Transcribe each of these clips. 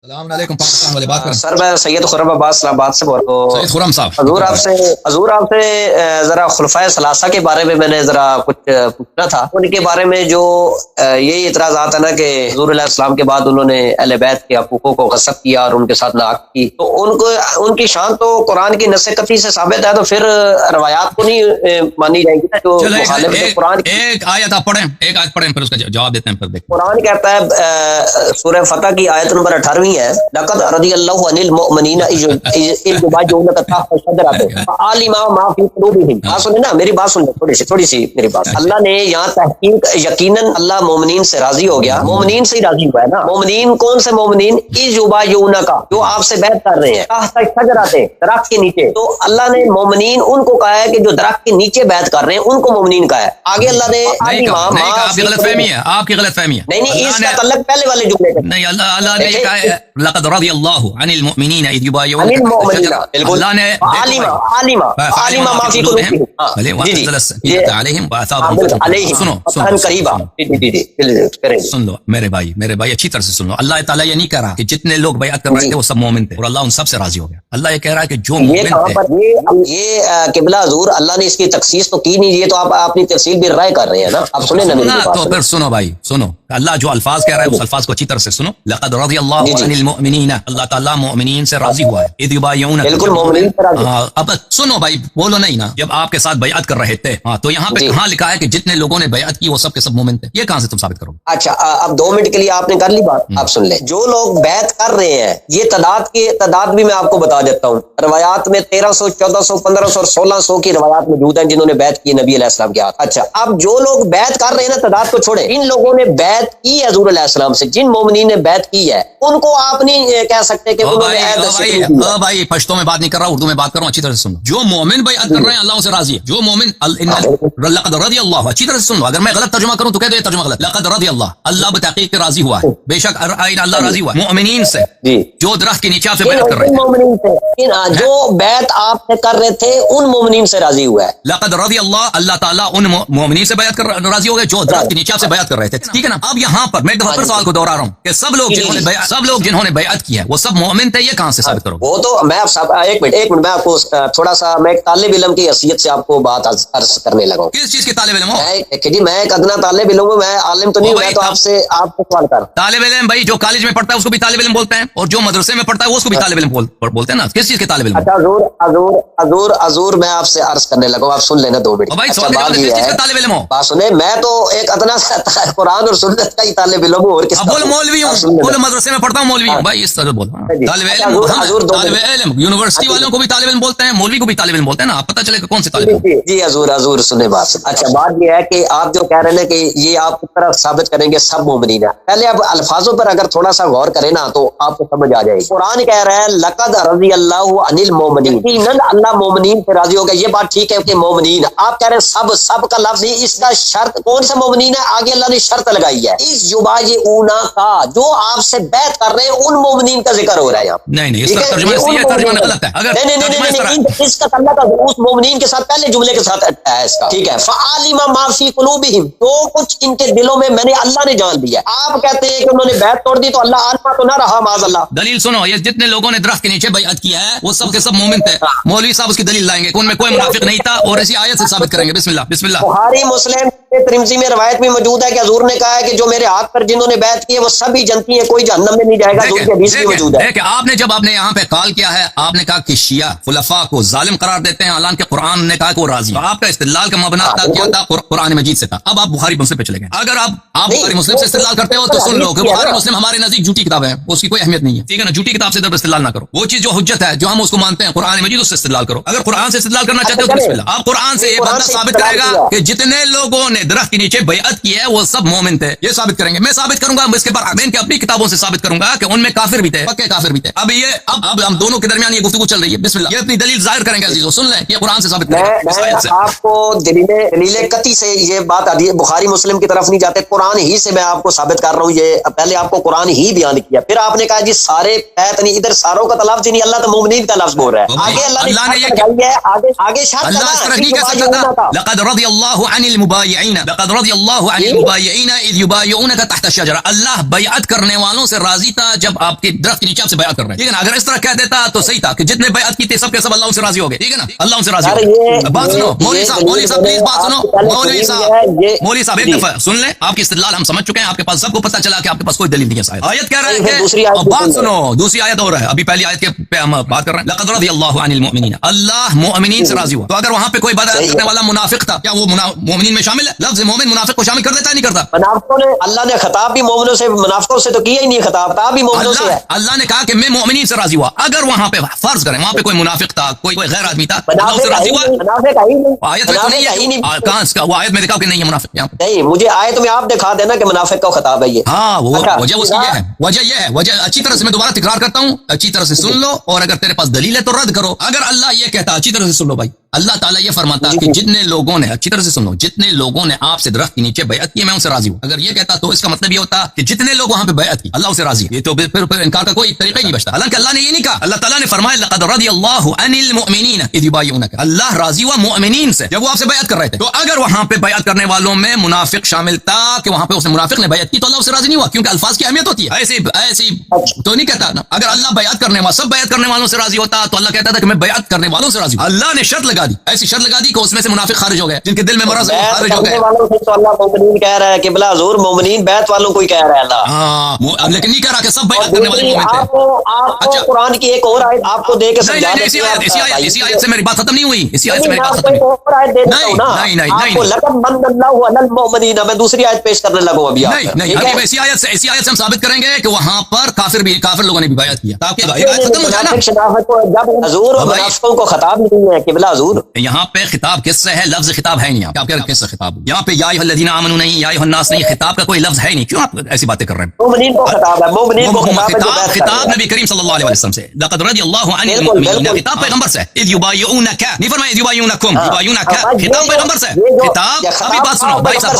السلام علیکم پاکستان والے بات کریں. سر میں سید خرم عباس اسلام آباد سے بول رہا ہوں. سید خرم صاحب حضور آپ سے ذرا خلفائے ثلاثہ کے بارے میں نے ذرا کچھ پوچھنا تھا. ان کے بارے میں جو یہی اعتراضات ہے نا کہ حضور علیہ السلام کے بعد انہوں نے اہل بیت کے حقوقوں کو غصب کیا اور ان کے ساتھ ناحق کی، تو ان کی شان تو قرآن کی نص قطعی سے ثابت ہے، تو پھر روایات کو نہیں مانی جائے گی جو مخالف ہے قرآن کی. ایک آیت آپ پڑھیں، ایک آیت پڑھیں پھر اس کا جواب دیتے ہیں. پھر دیکھیں قرآن کہتا ہے سورہ فتح کی آیت نمبر 18 ہے، لقد رضی اللہ عن المؤمنین اذ یبایعونک تحت الشجرۃ فعلم ما فی قلوبہم. بات سنیں نا، میری بات سنیں تھوڑی سی میری بات. اللہ نے یہاں تحقیق یقیناً اللہ مومنین سے راضی ہو گیا، مومنین سے ہی راضی ہوا ہے نا. مومنین کون سے مومنین؟ اذ یبایعونک، جو آپ سے بیعت کر رہے ہیں، تحت الشجرۃ، درخت کے نیچے. تو اللہ نے مومنین ان کو کہا ہے کہ جو درخت کے نیچے بیعت کر رہے ہیں ان کو مومنین کہا ہے. آگے اللہ نے آپ کی غلط فہمی ہے، آپ کی غلط فہمی ہے. نہیں اس کا تعلق پہلے والے جملے کا نہیں. اللہ نے یہ کہا ہے لقد رضی اللہ عن المؤمنین اذ یبایعونک اللہ نے عالم ما فی قلوبہم سن لو میرے بھائی اچھی طرح سے سن لو. اللہ تعالیٰ یہ نہیں کہہ رہا کہ جتنے لوگ بیعت کر رہے تھے وہ سب مومن تھے اور اللہ ان سب سے راضی ہو گیا. اللہ یہ کہہ رہا ہے کہ جو مومن تھے. یہ قبلہ حضور اللہ نے اس کی تخصیص تو کی نہیں، یہ تو آپ اپنی تفصیل بھی رائے کر رہے ہیں نا. اب سنیں نا میری بات. تو پھر سنو بھائی سنو، اللہ جو الفاظ کہہ رہا ہے اس الفاظ کو اچھی طرح سے سنو. لقد رضی اللہ عن المؤمنین، اللہ تعالیٰ مومنین سے راضی ہوا ہے. اذ یبایعونک، بالکل مومنین سے راضی. اب سنو بھائی، بولو نہیں نا. جب آپ کے ساتھ بیعت کر رہے تھے تو یہاں پہ کہاں لکھا ہے کہ جتنے لوگوں نے بیعت کی وہ سب کے سب مومن تھے؟ یہ کہاں سے تم ثابت کرو گے؟ اچھا اب 2 منٹ کے لیے آپ نے کر لی بات. آپ سن لیں، جو لوگ بیعت کر رہے ہیں یہ تعداد بھی میں آپ کو بتا دیتا ہوں. روایات میں 1300 1400 1500 اور 1600 کی روایات موجود ہیں جنہوں نے بیعت کی نبی علیہ السلام کے ہاتھ. اچھا اب جو لوگ بیعت کر رہے ہیں نا، تعداد کو چھوڑے، ان لوگوں نے بیعت کی ہے حضور علیہ السلام سے، جن مومنین نے بیعت کی ہے ان کو آپ نہیں کہہ سکتے کہ انہوں نے بھائی پشتوں میں بات نہیں کر رہا، اردو میں بات کر رہا ہوں. اچھی طرح سے سنو، جو مومن بیعت کر رہے ہیں اللہ سے راضی ہے. جو مومن لقد رضی اللہ، اچھی طرح سے سن لو. اگر میں غلط ترجمہ کروں تو کہہ دو یہ ترجمہ غلط. لقد رضی اللہ بتحقیق کے راضی ہوا ہے، بے شک اللہ راضی ہوا ہے مومنین سے جو درخت کے نیچے آپ سے بیعت کر رہے ہیں. جو بیعت آپ سے کر رہے تھے ان مومنین سے راضی ہوا ہے. لقد رضی اللہ تعالیٰ ان مومنین سے بیعت کر راضی ہو گئے جو درخت کے نیچے آپ سے بیعت کر رہے تھے. ٹھیک ہے نا. اب یہاں پر میں ایک دفعہ سوال کو دوہرا رہا ہوں کہ سب لوگ جنہوں نے بیعت کی ہے وہ سب مومن تھے. یہ کہاں سے ثابت کرو؟ وہ تو میں ایک منٹ میں آپ کو تھوڑا سا میں ایک طالب علم کی حیثیت سے آپ کو بات عرض کرنے لگا ہوں. کس چیز کے طالب علم ہو؟ جی میں ایک ادنا طالب علم ہوں، میں عالم تو نہیں ہوں. میں تو آپ کو سوال کر طالب علم بھائی جو کالج میں پڑھتا ہے اس کو بھی طالب علم بولتے ہیں اور جو مدرسے میں پڑھتا ہے اس کو بھی طالب علم بولتے ہیں نا. کس چیز کے طالب علم؟ اچھا حضور میں آپ سے عرض کرنے لگا ہوں، آپ سن لینا 2 منٹ. طالب علم ہو بات سنیں، میں تو ایک ادنا قرآن اور سنت کا ہی طالب علم ہوں. اور کس مولوی ہوں، بولو مدرسے میں پڑھتا ہوں مولوی ہوں. بھائی اس طرح بول طالب علم یونیورسٹی والوں کو بھی طالب علم بولتے ہیں، مولوی کو بھی طالب علم بولتے ہیں نا. آپ پتہ چلے کہ کون سے طالب علم. جی حضور سنیں بات. اچھا بات یہ ہے کہ آپ جو کہہ رہے ہیں کہ یہ آپ اس طرح ثابت کریں گے سب مومنین ہیں. پہلے اب الفاظوں پر اگر تھوڑا سا غور کریں نا تو آپ کو سمجھ آ جائے گی. قرآن کہہ رہا ہے لقد رضی اللہ عن المؤمنین، یقیناً اللہ مومنین سے راضی ہو گیا. یہ بات ٹھیک ہے کہ مومنین، آپ کہہ رہے ہیں سب کا لفظ اس کا شرط کون سے مومنین ہے؟ آگے اللہ نے شرط لگائی ہے اس یبایعونا کا، جو آپ سے بیعت کر رہے ہیں ان مومنین کا ذکر ہو رہا ہے یہاں. نہیں اس کا ترجمہ غلط ہے. نہیں اس کا تعلق اس مومنین کے ساتھ پہلے جملے کے ساتھ ہے اس کا. ٹھیک ہے. فعلم ما فی قلوبہم، جو کچھ ان کے دلوں میں نے اللہ نے جان لیا. آپ کہتے ہیں کہ انہوں نے بیعت توڑ دی تو اللہ عالمہ تو نہ رہا معاذ اللہ. دلیل سنو، یہ جتنے لوگوں نے درخت کے نیچے بیعت کیا ہے وہ سب کے سب مومن تھے. مولوی صاحب اس کی دلیل لائیں گے کہ ان میں کوئی منافق نہیں تھا اور اسی آیت سے ثابت کریں گے. بسم اللہ. بخاری مسلم ترمذی میں روایت میں موجود ہے کہ حضور نے کہا ہے کہ جو میرے ہاتھ پر جنہوں نے بیعت کی ہے وہ سبھی جنتی ہیں، کوئی جہنم میں نہیں جائے گا. حضور کی حدیث بھی موجود ہے. دیکھیں آپ نے یہاں پہ قال کیا ہے، آپ نے کہا کہ شیعہ خلفاء کو ظالم قرار دیتے ہیں، حالانکہ قرآن نے کہا کہ وہ راضی. آپ کا استدلال کا مبنا کیا تھا؟ قرآن مجید سے تھا. اب آپ بخاری مسلم پہ چلے گئے. اگر آپ بخاری مسلم سے استدلال کرتے ہو تو سن لو کہ بخاری مسلم ہمارے نزدیک جھوٹی کتاب ہے، اس کی کوئی اہمیت نہیں ہے. ٹھیک ہے نا. جھوٹی کتاب سے ادھر استدلال نہ کرو. وہ چیز جو حجت ہے جو ہم اس کو مانتے ہیں قرآن مجید، اس سے استدلال کرو. اگر قرآن سے استدلال کرنا چاہتے ہو تو بسم اللہ. آپ قرآن سے یہ بندہ ثابت کرے گا کہ جتنے لوگوں نے درخت کے نیچے بیعت کی ہے وہ سب مومن تھے. یہ ثابت کریں گے. میں ثابت کروں گا اس کے بعد میں ان کی اپنی کتابوں سے ثابت کروں گا کہ ان میں کافر بھی تھے، پکے کافر بھی تھے. اب ہم دونوں کے درمیان یہ گفتگو چل رہی ہے. بسم اللہ. یہ اپنی دلیل ظاہر کریں گے عزیزو. سن لیں، یہ قرآن سے ثابت کریں گے. آپ کو دلیل قطعی سے یہ بات آتی ہے، بخاری مسلم کی طرف نہیں جاتے، قرآن ہی سے میں آپ کو ثابت کر رہا ہوں. یہ پہلے آپ کو قرآن ہی بیان کیا، پھر آپ نے کہا جی سارے بیعت نہیں، ادھر ساروں کا لفظ نہیں، اللہ تو مومنین کا لفظ بول رہا ہے. آگے اللہ نے یہ آگے شرط اللہ اس طرح نہیں کہہ سکتا تھا لقد رضی اللہ عن المبایعین المبايعين لقد رضي الله عن المبايعين اذ يبايعونك تحت الشجرة. اللہ بیعت کرنے والوں سے راضی تھا جب آپ کے درخت کے نیچے آپ سے بیعت کر رہے ہیں. ٹھیک ہے نا. اگر اس طرح کہہ دیتا تو صحیح تھا کہ جتنے بیعت کی تھے سب کے سب اللہ ان سے راضی ہو گئے. ٹھیک ہے نا. اللہ ان سے راضی ہو گئے. بات سنو مولوی صاحب پلیز بات سنو. مولوی صاحب ایک دفعہ سن لیں. آپ کی استدلال ہم سمجھ چکے ہیں. آپ کے پاس سب کو پتہ چلا کہ آپ کے پاس کوئی دلیل نہیں ہے. آیت کہہ رہے ہیں کہ بات سنو. دوسری آیت اور ہے. ابھی پہلی آیت کے پہ ہم بات کر رہے ہیں. لقد رضی اللہ عن المؤمنین. اللہ مومنین سے راضی ہوا. تو اگر وہاں پہ کوئی بیعت کرنے والا منافق تھا کیا وہ مومنین میں شامل ہے؟ لفظ مومن منافق کو شامل کر دیتا ہے نہیں کرتا؟ منافقوں نے اللہ نے خطاب بھی مومنوں سے منافقوں سے تو کیا ہی نہیں. خطاب بھی مومنوں سے ہے. اللہ نے کہا کہ میں مومنین سے راضی ہوا. اگر وہاں پہ فرض کریں وہاں پہ کوئی منافق تھا کوئی غیر آدمی تھا اللہ سے راضی ہوا. آیت میں تو نہیں ہے. کہاں اس کا وہ آیت میں دکھاؤ کہ نہیں ہے منافق یہاں پہ. نہیں مجھے آیت میں آپ دکھا دینا کہ منافق کا خطاب ہے یہ. ہاں وہ وجہ اس کی یہ ہے. وجہ یہ ہے. وجہ اچھی طرح سے میں دوبارہ تکرار کرتا ہوں. اچھی طرح سے سن لو اور اگر تیرے پاس دلیل ہے تو رد کرو. اگر اللہ یہ کہتا اچھی طرح سے سن لو بھائی. اللہ تعالیٰ یہ فرماتا کہ جتنے لوگوں نے اچھی طرح سے سن لو جتنے لوگوں نے آپ سے درخت کے نیچے بیعت کی میں ان سے راضی ہوں. اگر یہ کہتا تو اس کا مطلب یہ ہوتا کہ جتنے لوگ وہاں پہ بیعت کی اللہ سے راضی ہے. یہ تو پھر انکار کا کوئی طریقہ ہی نہیں بچتا. حالانکہ اللہ نے یہ نہیں کہا. اللہ تعالیٰ نے فرمایا لقد رضی اللہ عن المؤمنین اذ یبایعونک. اللہ راضی ہوا مومنین سے جب وہ آپ سے بیعت کر رہے تھے. تو اگر وہاں پہ بیعت کرنے والوں میں منافق شامل تھا کہ وہاں پہ اس منافق نے بیعت کی تو اللہ سے راضی نہیں ہوا کیونکہ الفاظ کی اہمیت ہوتی ہے. ایسی تو نہیں کہتا نا. اگر اللہ بیعت کرنے والوں سب بیعت کرنے والوں سے راضی ہوتا تو اللہ کہتا تھا کہ میں بیعت کرنے والوں سے راضی ہوں. اللہ نے شرط لگا دی. ایسی شرط لگا دی کہ اس میں سے منافق خارج ہو گئے جن کے دل میں مرض ہے خارج ہو گئے. تو اللہ مومنین کہہ رہا ہے کہ بلا حضور مومنین بیعت والوں کو ہی کہہ رہا ہے اللہ. ہاں لیکن نہیں کہہ رہا کہ سب بیعت کرنے والے مومن تھے. اچھا قرآن کی ایک اور آیت آپ کو دے کے سمجھا دیں. اسی آیت سے میری بات ختم نہیں ہوئی. اسی آیت سے میری بات ختم نہیں. نہیں لقد من اللہ علی المؤمنین. میں دوسری آیت پیش کرنے لگوں ابھی. نہیں ابھی اسی آیت سے ہم ثابت کریں گے کہ وہاں پر کافر لوگوں نے بھی بیعت کیا تاکہ آیت ختم ہو جائے نا. جب حضور اور منافقوں کو خطاب نہیں ہے کہ بلا حضور یہاں پہ خطاب کس سے ہے؟ لفظ خطاب ہے نہیں. آپ کیا کس سے خطاب یہاں پہ یا ایھا الذین آمنوا نہیں یا ایھا الناس نہیں. خطاب کا کوئی لفظ ہے نہیں. کیوں آپ ایسی باتیں کر رہے ہیں؟ مومنین کو خطاب ہے. مومنین کو خطاب نبی کریم صلی اللہ علیہ وسلم سے. لقد رضی اللہ عن المؤمنین. خطاب پیغمبر سے. اذ یبایعونک نہیں فرمایا اذ یبایعونکم. یبایعونک خطاب پیغمبر سے. خطاب ابھی بات سنو بھائی صاحب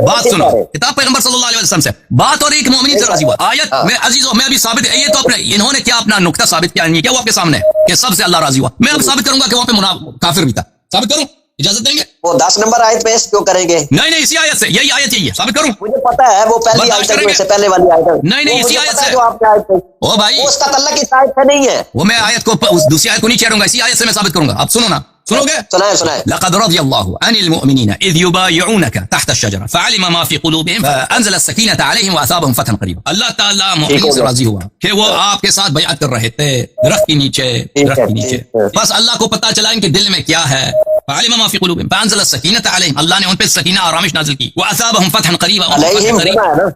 بات سنو. خطاب پیغمبر صلی اللہ علیہ وسلم سے. بات اور ایک مومنین سے راضی ہوا. آیت میں عزیزو میں ابھی ثابت یہ تو اپنے انہوں نے کیا اپنا نقطہ ثابت کیا نہیں کیا وہ آپ کے سامنے کہ سب سے اللہ راضی ہوا. میں اب ثابت کروں گا کہ وہاں پہ کافر بھی تھا. ثابت کروں؟ اجازت دیں گے؟ وہ 10 نمبر آیت پیش کیوں کریں گے؟ نہیں اسی آیت سے. یہی آیت یہی ہے. ثابت کروں؟ مجھے پتا ہے وہ پہلی آیت سے پہلے والی آیت ہے. نہیں اسی آیت سے جو آپ نے آیت پیش او بھائی اس کا تعلق اس آیت سے نہیں ہے. وہ میں آیت کو دوسری آیت کو نہیں چھیڑوں گا. اسی آیت سے میں ثابت کروں گا. آپ سنو نا. سنو گے؟ سنائے. لقد رضي الله عن المؤمنين اذ يبايعونك تحت الشجرة فعلم ما في قلوبهم فانزل السكينة عليهم واثابهم فتحا قريبا. اللہ تعالیٰ مومنین سے راضی ہوا کہ وہ آپ کے ساتھ بیعت کر رہے تھے درخت کے نیچے. بس اللہ کو پتہ چلا ان کے دل میں کیا ہے. فعلم ما في قلوبهم فانزل السكينة عليهم. اللہ نے ان پہ سکینہ آرامش نازل کی. واثابهم فتحا قريبا.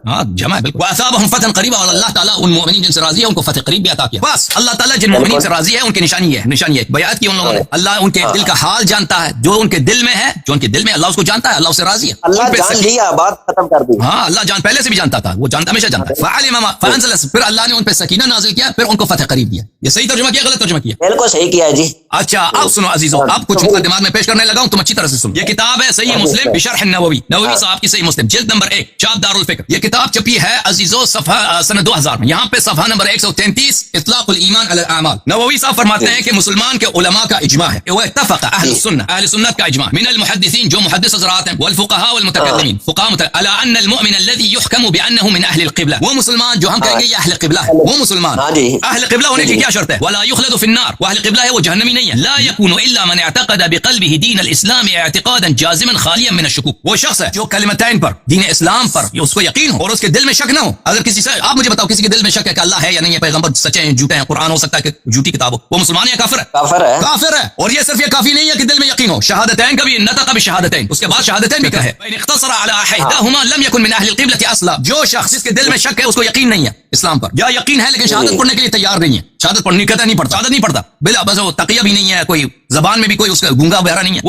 ہاں جمع بالکل. واثابهم فتحا قريبا. اور اللہ تعالیٰ ان مومنین جن سے راضی ہے ان کو فتح قریب بھی عطا کیا. بس اللہ تعالیٰ جن مومنین سے راضی ہے ان کی نشانی ہے بیعت کی ان لوگوں نے. اللہ ان کے دل کا حال جانتا ہے. جو ان کے دل میں ہے جو ان کے دل میں اللہ اس کو جانتا ہے. اللہ اسے راضی ہے. اللہ جان لیا بات ختم کر دی. ہاں اللہ جان پہلے سے بھی جانتا تھا. وہ جانتا ہمیشہ جانتا ہے. فعلم فانزل. پھر اللہ نے ان پہ سکینہ نازل کیا. پھر ان کو فتح قریب دیا. یہ صحیح ترجمہ کیا غلط ترجمہ کیا؟ بالکل صحیح کیا جی. اچھا اب سنو عزیزو. اب کچھ مقدمات میں پیش کرنے لگا ہوں تم اچھی طرح سے سنو. یہ کتاب ہے صحیح مسلم بشرح النووی. نووی صاحب کی صحیح مسلم جلد نمبر 1 چاپ دار الفکر. یہ کتاب چھپی ہے عزیزو صفحہ سن 2000 میں. یہاں پہ صفحہ نمبر 133 اطلاق الایمان علی الاعمال. نووی صاحب فرماتے ہیں کہ مسلمان کے علماء کا اجماع ہے. وہ اتفق اہل سنت کا اجماع من المحدثین جو محدث حضرات ہیں والفقهاء والمتکلمین فقهاء على ان المؤمن الذي يحكم بانه من اهل القبلة. وہ مسلمان جو ہم کہیں گے یہ اہل قبلہ ہے. وہ مسلمان اہل قبلہ ہونے کی کیا شرط ہے؟ ولا يخلد في النار. وہ اہل قبلہ ہے وہ جہنمی نہیں ہے. لا يكون الا من اعتقد بقلبه دین الاسلام اعتقادا جازما خالیا من الشکوک. وہ شخص ہے جو کلمتین پر دین اسلام پر اس کو یقین ہو اور اس کے دل میں شک نہ ہو. اگر کسی سے آپ مجھے بتاؤ کسی کے دل میں شک ہے کہ اللہ ہے یا نہیں ہے پیغمبر سچے ہیں جھوٹے ہیں قرآن ہو سکتا ہے کہ جھوٹی کتاب ہو وہ مسلمان ہے یا کافر ہے؟ کافر ہے. اور یہ صرف یہ کافی نہیں ہے کہ دل میں یقین ہو. شہادتین کا بھی نطق بشہادتین اس کے بعد شہادتین بھی کہے. فإن اختصر على احداهما لم يكن من اهل القبلة اصلا. جو شخص جس کے دل میں شک ہے اس کو یقین نہیں ہے اسلام پر یا یقین ہے لیکن شہادت پڑھنے کے لیے تیار نہیں ہے. شہادت پڑھنی کہتا نہیں پڑھتا. شہادت نہیں پڑھتا بلا بس وہ تقیہ بھی نہیں ہے کوئی زبان میں بھی کوئی اس کا گونگا بہرا نہیں ہے.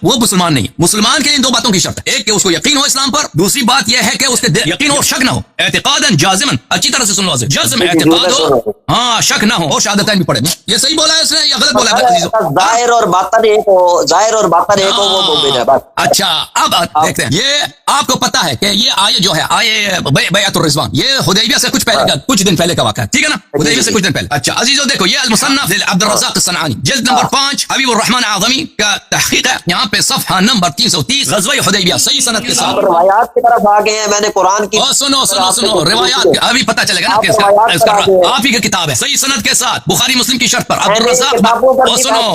وہ مسلمان نہیں. مسلمان کے لیے دو باتوں کی شرط ہے. ایک کہ اس کو یقین ہو اسلام پر. دوسری بات یہ ہے کہ اس کے یقین اور شک نہ ہو. اعتقادا جازما. اچھی طرح سے سن لو. جزم اعتقاد ہو ہاں شک نہ ہو اور شہادتین بھی پڑھے. یہ صحیح بولا ہے اس نے یا غلط بولا ہے؟ ظاہر اور باطن ایک ہو وہ مومن ہے بس. اچھا اب دیکھتے ہیں. یہ آپ کو پتا ہے کہ یہ آیت جو ہے بیعت الرضوان یہ حدیبیہ سے کچھ دن پہلے کا واقعہ ہے. ٹھیک ہے نا. حدیبیہ سے کچھ دن پہلے. اچھا عزیزو دیکھو یہ المصنف عبد الرزاق الصنعانی جلد نمبر 5 حبیب الرحمن اعظمی کا تحقیق ہے یہاں پہ صفحہ نمبر 330 غزوہ حدیبیہ صحیح سند کے ساتھ روایات کی طرف آ گئے ہیں. میں نے قرآن کی سنو روایات ابھی پتہ چلے گا نا آپ ہی کی کتاب ہے صحیح سند کے ساتھ بخاری مسلم کی شرط پر عبدالرزاق سنو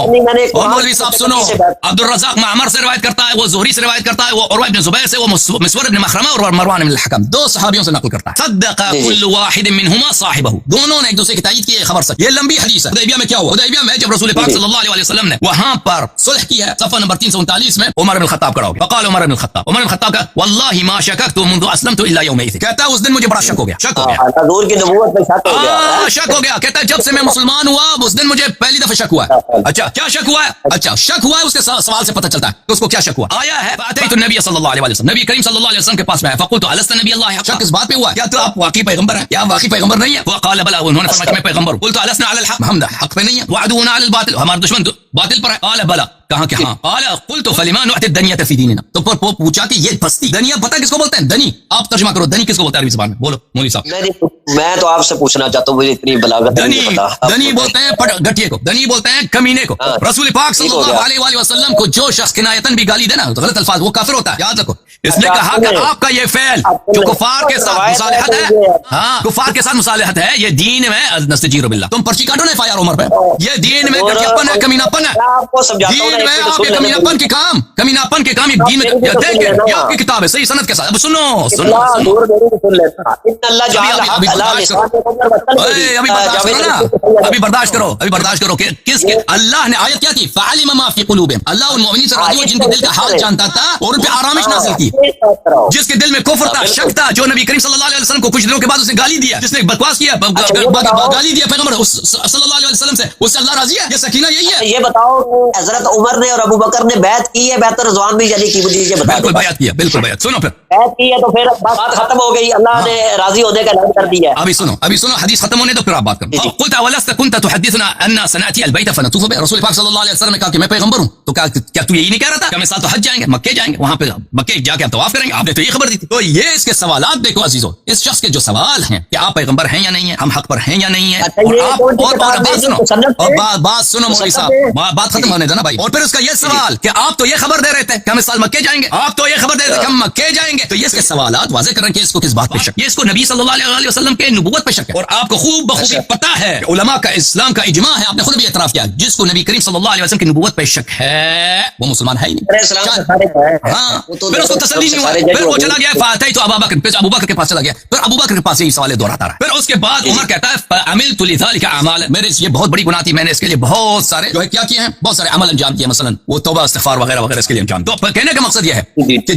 مولوی صاحب سنو عبدالرزاق معمر سے روایت کرتا ہے وہ زہری سے روایت کرتا ہے وہ عروہ بن زبیر سے وہ مسور بن مخرمہ اور مروان بن الحکم دو صحابیوں سے نقل کرتا ہے صدق كل واحد منهما صاحبه دونوں نے ایک دوسرے کی تائید کی خبر سچ. یہ لمبی حدیث ہے. حدیبیہ میں کیا ہوا؟ حدیبیہ میں جب رسول پاک صلی اللہ علیہ وسلم نے وہاں پر صلح کی ہے صفحہ نمبر 339 میں عمر بن الخطاب کھڑا ہو گیا. فقال عمر بن الخطاب کا والله ما شككت منذ اسلمت الا يومئذ کہتا ہے اس دن مجھے بڑا شک ہو گیا حضور کی نبوت میں شک ہو گیا شک ہو گیا. کہتا ہے جب سے میں مسلمان ہوا اس دن مجھے پہلی دفعہ شک ہوا ہے. اچھا کیا شک ہوا ہے؟ اچھا شک ہوا ہے اس کے سوال سے پتہ چلتا ہے کہ اس کو کیا شک ہوا. آیا ہے فاتیت النبی صلی اللہ علیہ وسلم نبی کریم صلی اللہ علیہ وسلم کے پاس میں فقلت الست نبی اللہ. شک اس بات پہ ہوا کیا تو آپ واقعی پیغمبر ہیں یا واقعی پیغمبر نہیں ہے؟ وقال بلا انہوں نے فرمایا کہ میں پیغمبر ہوں. قلت السنا علی الحق ہم حق پہ نہیں ہے وعدونا علی الباطل ہمارا دشمن باطل پر ہے. قال بلا کہاں کہ ہاں. قال قلت فلما نعت الدنيا في ديننا تو پر پوچھا کہ یہ پستی دنیا پتہ کس کو بولتے ہیں؟ دنی. آپ ترجمہ کرو دنی کس کو بولتے ہیں عربی زبان میں؟ بولو مولوی صاحب. میں تو آپ سے پوچھنا چاہتا ہوں مجھے اتنی بلاغت نہیں پتہ. دنی بولتے ہیں گٹھیے کو دنی بولتے ہیں کمینے کو. رسول پاک صلی اللہ علیہ وآلہ وسلم کو جو شخص کنایتاً بھی گالی دینا غلط الفاظ وہ کافر ہوتا ہے. یاد رکھو اس نے کہا کہ آپ کا یہ فعل جو کفار کے ساتھ مصالحت ہے ہاں کفار کے ساتھ مصالحت ہے یہ دین میں نستجیر باللہ. تم پرچی کاٹو نا FIR عمر پہ یہ دین میں گٹھیاپن ہے کمیناپن ہے. دین میں آپ کے کمیناپن کے کام کمیناپن کے کام دین میں دیکھ یہ آپ کی کتاب ہے صحیح سند کے ساتھ. اب سنو ابھی برداشت کرو کہ کس کے اللہ نے آیت کیا تھی فعلم ما فی قلوبہم. اللہ ان مومنین سے راضی ہو جن کے دل کا حال جانتا تھا اور ان پہ آرامش نازل کی. جس کے دل میں کفر تھا شک تھا جو نبی کریم صلی اللہ علیہ وسلم کو کچھ دنوں کے بعد اس نے گالی دیا جس نے بکواس کیا گالی دیا پیغمبر صلی اللہ علیہ وسلم سے اس سے اللہ راضی ہے. یہ سکینہ یہی ہے. یہ بتاؤ حضرت عمر نے اور ابو بکر نے بیعت کی ہے بیعت رضوان بھی یعنی کی مجھے بتا. بالکل بیعت کیا بالکل بیعت. سنو پھر بیعت کی ہے تو پھر بات ختم ہو گئی اللہ نے راضی ہونے کا اعلان کر دیا. ابھی سنو حدیث ختم ہونے دو پھر آپ بات کرو. قلت ولست كنت تحدثنا ان سناتي البيت فنطوف به. رسول پاک صلی اللہ علیہ وسلم نے کہا کہ میں پیغمبر ہوں تو کیا تو یہی نہیں کہہ رہا تھا کہ ہم اس سال تو حج جائیں گے مکے جائیں گے وہاں پہ مکے جا کے ہم طواف کریں گے؟ آپ نے تو یہ خبر دی تھی. تو یہ اس کے سوالات دیکھو عزیزو اس شخص کے جو سوال ہیں کہ آپ پیغمبر ہیں یا نہیں ہیں ہم حق پر ہیں یا نہیں ہیں. اور بات سنو مولوی صاحب بات ختم ہونے دو نا بھائی. اور پھر اس کا یہ سوال کہ آپ تو یہ خبر دے رہے تھے کہ ہم اس سال مکے جائیں گے آپ تو یہ خبر دے رہے تھے کہ ہم مکے جائیں گے. تو یہ اس کے سوالات واضح کر رہے ہیں کہ اس کو کس بات پہ شک. یہ اس کو نبی صلی اللہ علیہ وسلم کے نبوت پہ شک ہے. اور آپ کو خوب بخوبی پتہ ہے علماء کا اسلام کا اجماع ہے آپ نے خود بھی اعتراف کیا جس کو نبی کریم صلی اللہ علیہ وسلم کی نبوت پہ شک ہے وہ مسلمان ہے ہی نہیں. ہاں پھر اس کو تسلی نہیں ہوا پھر وہ چلا گیا فاتحہ تو ابو بکر کے پاس چلا گیا. پھر ابو بکر کے پاس یہی سوال دہراتا رہا. پھر اس کے بعد عمر کہتا ہے عملت لذلك اعمال میرے یہ بہت بڑی گناہ تھی میں نے اس کے لیے بہت سارے جو ہے کیا کیے ہیں بہت سارے عمل انجام کیے مثلا وہ توبہ استغفار وغیرہ وغیرہ اس کے لیے انجام. تو کہنے کا مقصد یہ ہے کہ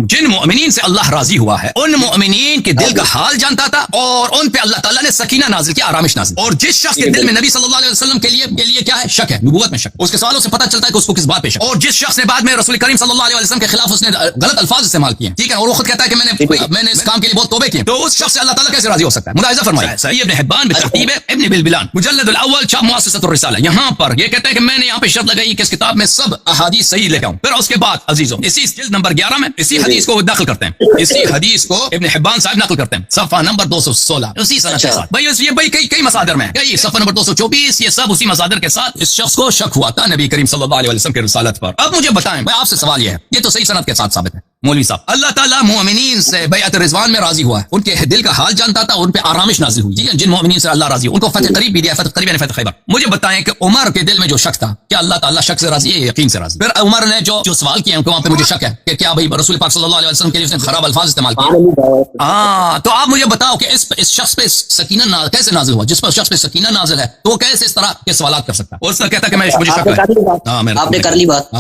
جن مؤمنین سے اللہ راضی ہوا ہے ان مؤمنین کے دل کا حال جانتا تھا اور ان پہ اللہ تعالیٰ نے سکینہ نازل کیا آرامش نازل. اور جس شخص کے دل میں نبی صلی اللہ علیہ وسلم کے لیے کیا ہے شک ہے نبوت میں شک اس کے سوالوں سے پتہ چلتا ہے کہ اس کو کس بات پہ شک. اور جس شخص نے بعد میں رسول کریم صلی اللہ علیہ وسلم کے خلاف اس نے غلط الفاظ استعمال کیے ٹھیک ہے اور وہ خود کہتا ہے کہ میں نے اس کام کے لیے بہت توبے کیے تو اس شخص سے اللہ تعالیٰ کیسے راضی ہو سکتا ہے؟ ملاحظہ فرمائیں صحیح ابن حبان بترتیب ابن بلبلان مجلد الاول چھاپ مؤسسۃ الرسالہ یہاں پر یہ کہتا ہے کہ میں نے یہاں پہ شرط لگائی کہ اس کتاب میں سب احادیث صحیح لے کے آؤں. پھر اس کے بعد عزیزوں اسی جلد نمبر 11 میں اسی حدیث کو داخل کرتے ہیں اسی حدیث کو ابن حبان صاحب نقل کرتے ہیں صفحہ نمبر 216 اسی سند کے ساتھ. بھائی کئی مصادر میں کئی صفحہ نمبر 224 یہ سب اسی مصادر کے ساتھ اس شخص کو شک ہوا تھا نبی کریم صلی اللہ علیہ وسلم کے رسالت پر. اب مجھے بتائیں میں آپ سے سوال یہ ہے یہ تو صحیح سند کے ساتھ ثابت ہے مولوی صاحب اللہ تعالیٰ مومنین سے بیعت رضوان میں راضی ہوا ہے ان کے دل کا حال جانتا تھا ان پہ آرامش نازل ہوئی ٹھیک ہے. جن مومنین سے اللہ راضی ہو ان کو فتح قریب بھی دیا فتح قریب یعنی فتح خیبر. مجھے بتائیں کہ عمر کے دل میں جو شک تھا کیا اللہ تعالیٰ شک سے راضی ہے یقین سے راضی؟ پھر عمر نے جو سوال کیا ان کو وہاں پہ مجھے شک ہے کہ کیا بھائی رسول پاک صلی اللہ علیہ وسلم کے لیے اس نے خراب الفاظ استعمال کیے. ہاں تو آپ مجھے بتاؤ کہ اس شخص پہ سکینہ کیسے نازل ہوا جس پر شخص پہ سکینہ نازل ہے تو کیسے اس طرح کے سوالات کر سکتا ہے. اس نے کہتا کہ مجھے شک ہے. آپ نے کر لی بات.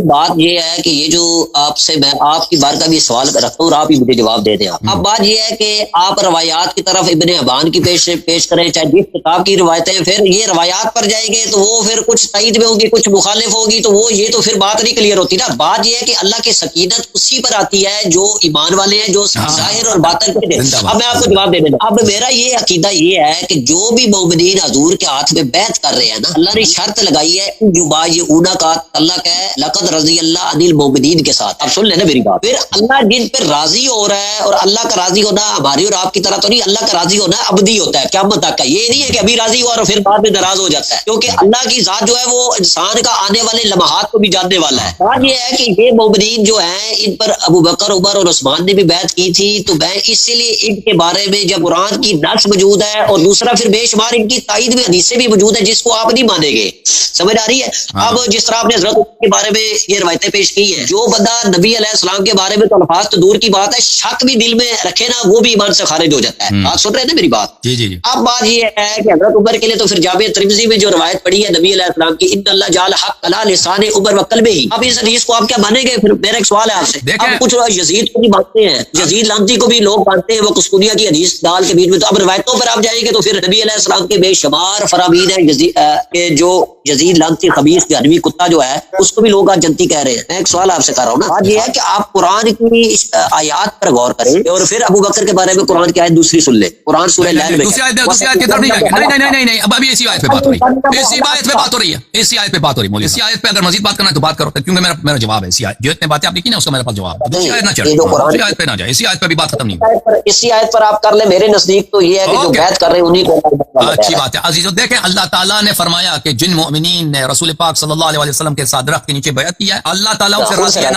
بات یہ ہے کہ یہ جو آپ سے میں آپ کی بارگاہ میں سوال رکھتا ہوں اور آپ ہی مجھے جواب دے دیں. اب بات یہ ہے کہ آپ روایات کی طرف ابن حبان کی پیش کریں چاہے جس کتاب کی روایتیں پھر یہ روایات پر جائیں گے تو وہ پھر کچھ تائید میں ہوگی کچھ مخالف ہوگی تو وہ یہ تو پھر بات نہیں کلیئر ہوتی نا. بات یہ ہے کہ اللہ کی سکینت اسی پر آتی ہے جو ایمان والے ہیں جو ظاہر اور باطن کے ہیں. اب میں آپ کو جواب دے دینا. اب میرا یہ عقیدہ یہ ہے کہ جو بھی مومنین حضور کے ہاتھ میں بیعت کر رہے ہیں نا اللہ نے شرط لگائی ہے یبایعونک کا اللہ کا لقد رضی اللہ عن المومنین کے ساتھ. آپ سن لیں نا میری بات. پھر اللہ جن پہ راضی ہو رہا ہے, اور اللہ کا راضی ہونا ہماری اور آپ کی طرح تو نہیں, اللہ کا راضی ہونا ابدی ہوتا ہے, قیامت تک کا. یہ نہیں ہے کہ ابھی راضی ہوا اور پھر بعد میں ناراض ہو جاتا ہے, کیونکہ اللہ کی ذات جو ہے وہ انسان کا آنے والے لمحات کو بھی جاننے والا ہے. بات یہ ہے کہ یہ مومنین جو ہیں ان پر ابو بکر, عمر اور عثمان نے بھی بیعت کی تھی, تو میں اسی لیے ان کے بارے میں جب قرآن کی نص موجود ہے, اور دوسرا پھر بے شمار ان کی تائید میں حدیثیں بھی موجود ہیں جس کو آپ نہیں مانیں گے. سمجھ آ رہی ہے؟ اب جس طرح آپ نے حضرت کے بارے میں یہ روایتیں پیش کی ہیں, جو بندہ نبی علیہ السلام کے بارے میں تو الفاظ تو دور کی بات ہے, شک بھی دل میں رکھے نا, وہ بھی ایمان سے خارج ہو جاتا ہے. بات سن رہے ہیں نا میری بات؟ جی جی جی. اب بات یہ ہے کہ حضرت عمر کے لیے تو پھر جامع ترمذی میں جو روایت پڑی ہے نبی علیہ السلام کی, ان اللہ جعل حق علی لسان عمر و قلبہ, اب اس حدیث کو آپ کیا مانیں گے؟ پھر میرا ایک سوال ہے آپ سے. اب کچھ لوگ یزید کو بھی مانتے ہیں, یزید لعنتی کو بھی لوگ مانتے ہیں, وہ قسطنطنیہ کی حدیث ڈال کے بیچ میں. تو اب روایتوں پر آپ جائیں گے تو پھر نبی علیہ السلام کے بے شمار فرامین ہیں, جو یزید لعنتی خبیث جہنمی کتا جو ہے اس کو بھی لوگ آج جنتی کہہ رہے ہیں. میں ایک سوال آپ سے کر رہا ہوں نا, بات یہ ہے کہ آپ قرآن کی آیات پر غور کریں, اور پھر ابو بکر کے بارے میں قرآن کی آیت دوسری سن لیں. قرآن سورہ لیل میں دوسری آیت کی طرف نہیں جائیں گے. نہیں, اب ابھی اسی آیت پہ بات ہو رہی ہے, اسی آیت پہ بات ہو رہی ہے, اسی آیت پہ بات ہو رہی ہے. اسی آیت پہ اگر مزید بات کرنا ہے تو بات کرو, کیونکہ میرا جواب ہے اسی آیت, جو اتنے باتیں آپ نے کی نا اس کا میرے پاس جواب ہے. دوسری آیت نہ چڑھے, دوسری آیت پہ نہ جائے, اسی آیت پہ بھی بات ختم نہیں ہوئی. اسی آیت پر آپ کر لیں. میرے نزدیک تو یہ ہے کہ جو بیعت کر رہے ہیں انہیں کو. اچھی بات ہے عزیزو. دیکھیں اللہ تعالیٰ نے فرمایا کہ جن مومنین نے رسول پاک صلی اللہ علیہ وسلم کے ساتھ درخت کے نیچے بیعت کیا ہے, اللہ تعالیٰ ان سے راضی ہے.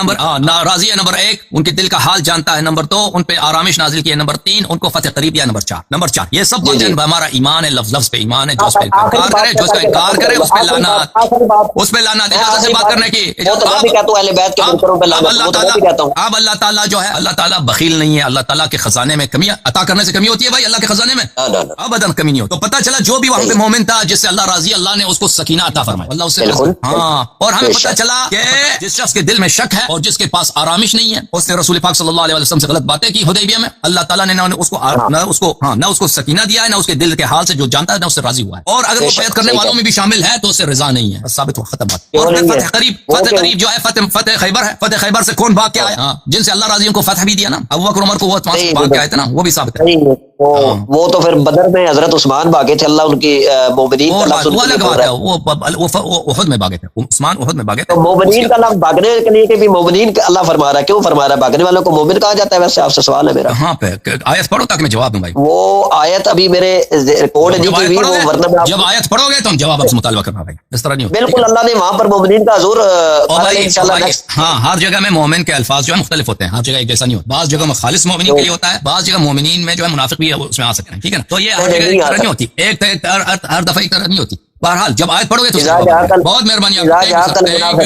راضی ہے نمبر 1, ان کے دل کا حال جانتا ہے. نمبر 2, ان پہ آرامش نازل کی ہے. نمبر 3, ان کو فتح قریب یا. نمبر 4 یہ سب باتیں ہمارا ایمان ہے, لفظ پہ ایمان ہے. جو اس پہ انکار کرے, جو اس کا انکار کرے اس پہ لعنت, اس پہ لعنت. اجازت سے بات کرنے کی اب اللہ تعالیٰ جو ہے, اللہ تعالیٰ بخیل نہیں ہے. اللہ تعالیٰ کے خزانے میں کمی عطا کرنے سے کمی ہوتی ہے بھائی, اللہ کے خزانے میں ابداً کمی نہیں ہوتی. تو پتہ چلا جو بھی وہاں پہ مومن تھا جس سے اللہ راضی, اللہ نے اس کو سکینہ عطا فرمایا, اللہ اس سے ہاں. اور ہمیں پتہ چلا کہ جس شخص کے دل میں شک ہے اور جس کے پاس آرامش نہیں ہے, اس نے رسول پاک صلی اللہ علیہ وسلم سے غلط باتیں کی حدیبیہ میں, اللہ تعالیٰ نے نہ اس کو سکینہ دیا ہے, نہ اس کے دل کے حال سے جو جانتا ہے نہ اس سے راضی ہوا ہے. اور اگر وہ بیعت کرنے والوں میں بھی شامل ہے تو اس سے رضا نہیں ہے. ثابت ہو, ختم بات. اور فتح قریب جو ہے فتح خیبر ہے. فتح خیبر سے کون بھاگ کے آیا, جن سے اللہ راضی ان کو فتح بھی دیا نا. ابو بکر عمر کو وہ بھاگ کے آئے تھے نا, وہ بھی ثابت ہے. وہ تو پھر بدر میں حضرت عثمان بھاگے تھے, اللہ ان کی مومنین کا لفظ وہ احد میں بھاگے تھے, عثمان احد میں بھاگے تھے. مومنین کا لفظ بھاگنے کے لیے کہ بھی مومنین کا اللہ فرما رہا ہے, کیوں فرما رہا ہے؟ بھاگنے والوں کو مومن کہا جاتا ہے. ویسے آپ سے سوال ہے میرا, ہاں پہ آیت پڑھو تاکہ میں جواب دوں بھائی. وہ آیت ابھی میرے ریکارڈ نہیں کی ہوئی, وہ ورنہ جب آیت پڑھو گے تو ہم جواب آپ سے مطالبہ کرنا بھائی, اس طرح نہیں ہوتا. بالکل اللہ نے وہاں پر مومنین کا حضور ہاں, ہر جگہ میں مومن کے الفاظ جو ہے مختلف ہوتے ہیں, ہر جگہ ایک جیسا نہیں ہوتا. بعض جگہ میں خالص مومنین کے لیے ہوتا ہے, بعض جگہ مومنین میں جو ہے منافق بھی اس میں آ سکتے ہیں, ٹھیک ہے نا. تو یہ ہر جگہ ایک طرح نہیں ہوتی, ایک ہر دفعہ ایک طرح نہیں ہوتی. بہرحال جب آیت پڑھو گے تو بہت مہربانی,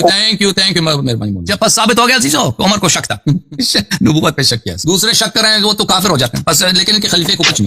تھینک یو مہربانی. جب بس ثابت ہو گیا عزیزو عمر کو شک تھا, نبوت پہ شک کیا, دوسرے شک کر رہے ہیں وہ تو کافر ہو جاتے ہیں بس, لیکن ان کے خلیفے کو کچھ نہیں.